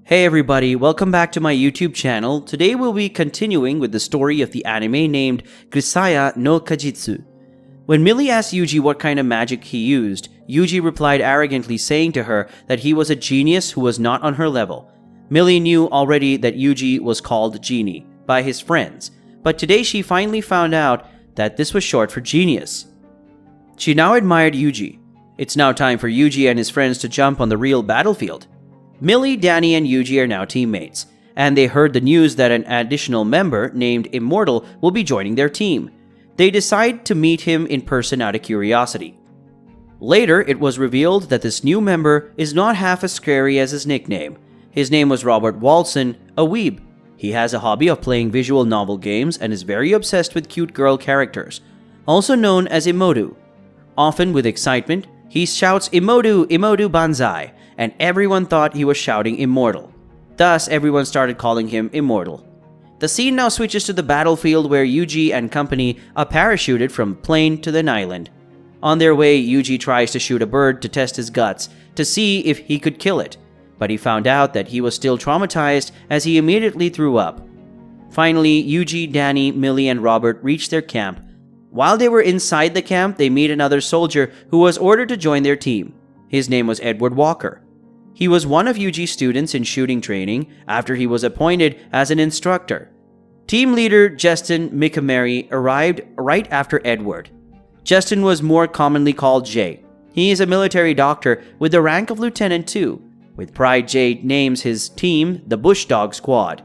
Hey everybody, welcome back to my YouTube channel. Today we'll be continuing with the story of the anime named Grisaia no Kajitsu. When Millie asked Yuuji what kind of magic he used, Yuuji replied arrogantly saying to her that he was a genius who was not on her level. Millie knew already that Yuuji was called Genie by his friends, but today she finally found out that this was short for genius. She now admired Yuuji. It's now time for Yuuji and his friends to jump on the real battlefield. Millie, Danny, and Yuuji are now teammates, and they heard the news that an additional member named Immortal will be joining their team. They decide to meet him in person out of curiosity. Later, it was revealed that this new member is not half as scary as his nickname. His name was Robert Walson, a weeb. He has a hobby of playing visual novel games and is very obsessed with cute girl characters, also known as Imodu. Often with excitement, he shouts Imodu, Imodu Banzai, and everyone thought he was shouting Immortal. Thus, everyone started calling him Immortal. The scene now switches to the battlefield where Yuuji and company are parachuted from plane to an island. On their way, Yuuji tries to shoot a bird to test his guts to see if he could kill it, but he found out that he was still traumatized as he immediately threw up. Finally, Yuuji, Danny, Millie, and Robert reach their camp. While they were inside the camp, they meet another soldier who was ordered to join their team. His name was Edward Walker. He was one of Yuuji's students in shooting training after he was appointed as an instructor. Team leader Justin Mikamari arrived right after Edward. Justin was more commonly called Jay. He is a military doctor with the rank of lieutenant too. With pride, Jay names his team the Bush Dog Squad.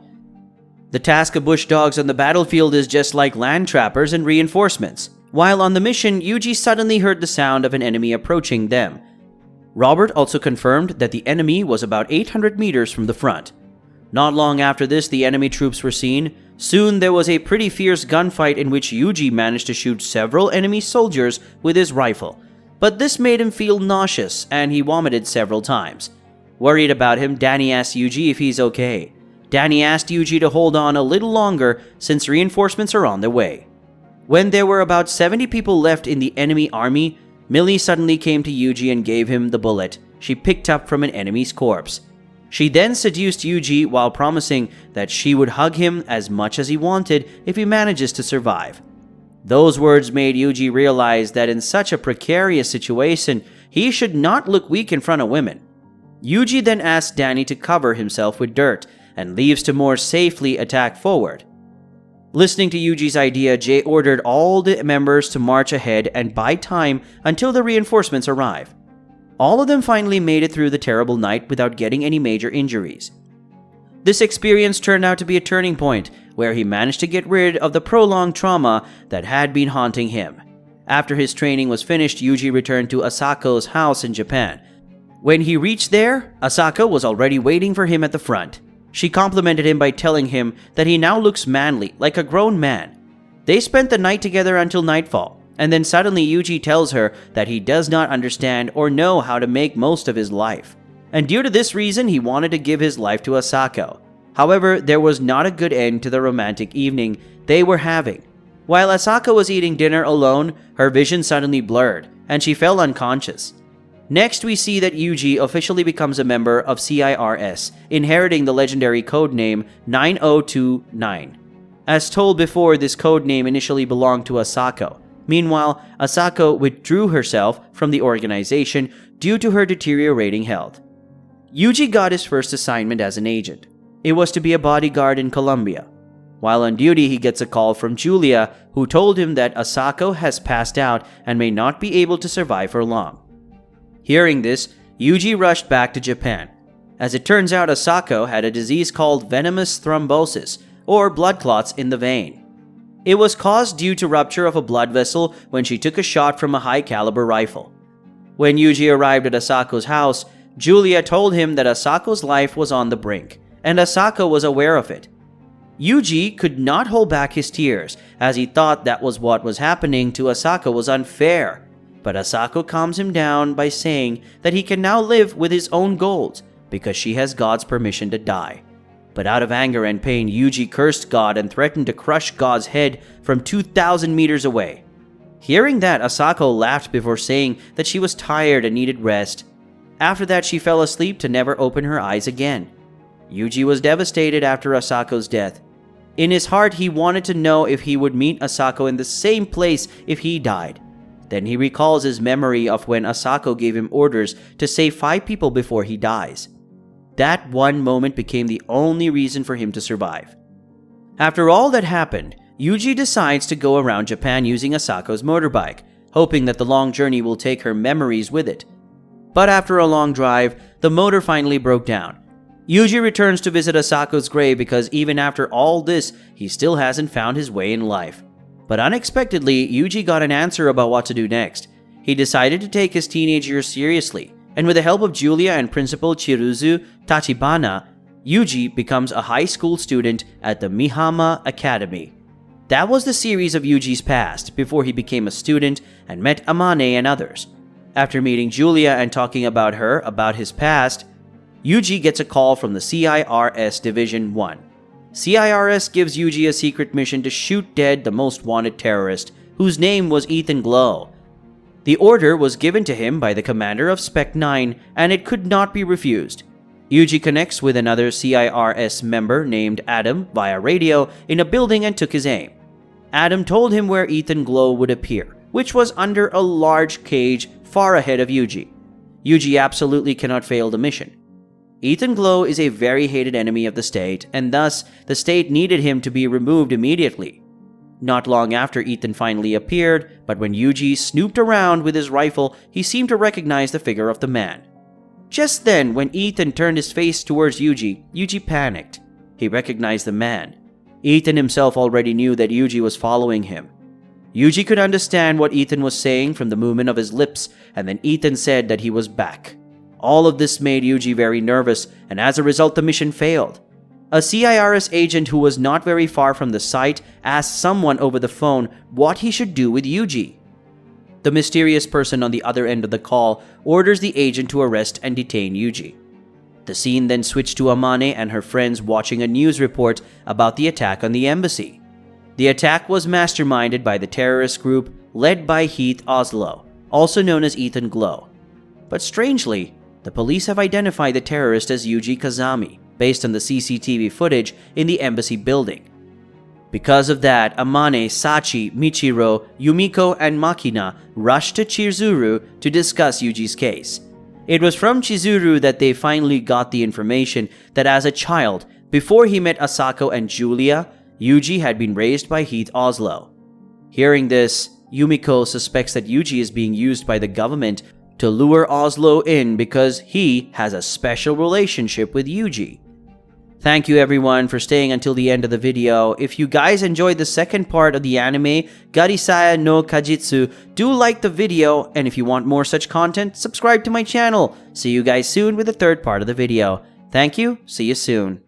The task of bush dogs on the battlefield is just like land trappers and reinforcements. While on the mission, Yuuji suddenly heard the sound of an enemy approaching them. Robert also confirmed that the enemy was about 800 meters from the front. Not long after this, the enemy troops were seen. Soon there was a pretty fierce gunfight in which Yuuji managed to shoot several enemy soldiers with his rifle, but this made him feel nauseous and he vomited several times. Worried about him, Danny asked Yuuji if he's okay. Danny asked Yuuji to hold on a little longer since reinforcements are on their way. When there were about 70 people left in the enemy army, Millie suddenly came to Yuuji and gave him the bullet she picked up from an enemy's corpse. She then seduced Yuuji while promising that she would hug him as much as he wanted if he manages to survive. Those words made Yuuji realize that in such a precarious situation, he should not look weak in front of women. Yuuji then asks Danny to cover himself with dirt and leaves to more safely attack forward. Listening to Yuuji's idea, Jay ordered all the members to march ahead and buy time until the reinforcements arrive. All of them finally made it through the terrible night without getting any major injuries. This experience turned out to be a turning point where he managed to get rid of the prolonged trauma that had been haunting him. After his training was finished, Yuuji returned to Asako's house in Japan. When he reached there, Asako was already waiting for him at the front. She complimented him by telling him that he now looks manly, like a grown man. They spent the night together until nightfall, and then suddenly Yuuji tells her that he does not understand or know how to make most of his life. And due to this reason, he wanted to give his life to Asako. However, there was not a good end to the romantic evening they were having. While Asako was eating dinner alone, her vision suddenly blurred, and she fell unconscious. Next, we see that Yuuji officially becomes a member of CIRS, inheriting the legendary codename 9029. As told before, this codename initially belonged to Asako. Meanwhile, Asako withdrew herself from the organization due to her deteriorating health. Yuuji got his first assignment as an agent. It was to be a bodyguard in Colombia. While on duty, he gets a call from Julia, who told him that Asako has passed out and may not be able to survive for long. Hearing this, Yuuji rushed back to Japan. As it turns out, Asako had a disease called venomous thrombosis, or blood clots in the vein. It was caused due to rupture of a blood vessel when she took a shot from a high-caliber rifle. When Yuuji arrived at Asako's house, Julia told him that Asako's life was on the brink, and Asako was aware of it. Yuuji could not hold back his tears, as he thought that what was happening to Asako was unfair. But Asako calms him down by saying that he can now live with his own goals because she has God's permission to die. But out of anger and pain, Yuuji cursed God and threatened to crush God's head from 2,000 meters away. Hearing that, Asako laughed before saying that she was tired and needed rest. After that, she fell asleep to never open her eyes again. Yuuji was devastated after Asako's death. In his heart, he wanted to know if he would meet Asako in the same place if he died. Then he recalls his memory of when Asako gave him orders to save 5 people before he dies. That one moment became the only reason for him to survive. After all that happened, Yuuji decides to go around Japan using Asako's motorbike, hoping that the long journey will take her memories with it. But after a long drive, the motor finally broke down. Yuuji returns to visit Asako's grave because even after all this, he still hasn't found his way in life. But unexpectedly, Yuuji got an answer about what to do next. He decided to take his teenage years seriously, and with the help of Julia and Principal Chiruzu Tachibana, Yuuji becomes a high school student at the Mihama Academy. That was the series of Yuuji's past before he became a student and met Amane and others. After meeting Julia and talking about his past, Yuuji gets a call from the CIRS Division 1. CIRS gives Yuuji a secret mission to shoot dead the most wanted terrorist, whose name was Ethan Glow. The order was given to him by the commander of Spec 9, and it could not be refused. Yuuji connects with another CIRS member named Adam via radio in a building and took his aim. Adam told him where Ethan Glow would appear, which was under a large cage far ahead of Yuuji. Yuuji absolutely cannot fail the mission. Ethan Glow is a very hated enemy of the state, and thus the state needed him to be removed immediately. Not long after Ethan finally appeared, but when Yuuji snooped around with his rifle, he seemed to recognize the figure of the man. Just then, when Ethan turned his face towards Yuuji, Yuuji panicked. He recognized the man. Ethan himself already knew that Yuuji was following him. Yuuji could understand what Ethan was saying from the movement of his lips, and then Ethan said that he was back. All of this made Yuuji very nervous, and as a result the mission failed. A CIRS agent who was not very far from the site asked someone over the phone what he should do with Yuuji. The mysterious person on the other end of the call orders the agent to arrest and detain Yuuji. The scene then switched to Amane and her friends watching a news report about the attack on the embassy. The attack was masterminded by the terrorist group led by Heath Oslo, also known as Ethan Glow. But strangely, the police have identified the terrorist as Yuuji Kazami, based on the CCTV footage in the embassy building. Because of that, Amane, Sachi, Michiro, Yumiko, and Makina rushed to Chizuru to discuss Yuuji's case. It was from Chizuru that they finally got the information that as a child, before he met Asako and Julia, Yuuji had been raised by Heath Oslo. Hearing this, Yumiko suspects that Yuuji is being used by the government to lure Oslo in because he has a special relationship with Yuuji. Thank you everyone for staying until the end of the video. If you guys enjoyed the second part of the anime, Grisaia no Kajitsu, do like the video, and if you want more such content, subscribe to my channel. See you guys soon with the third part of the video. Thank you, see you soon.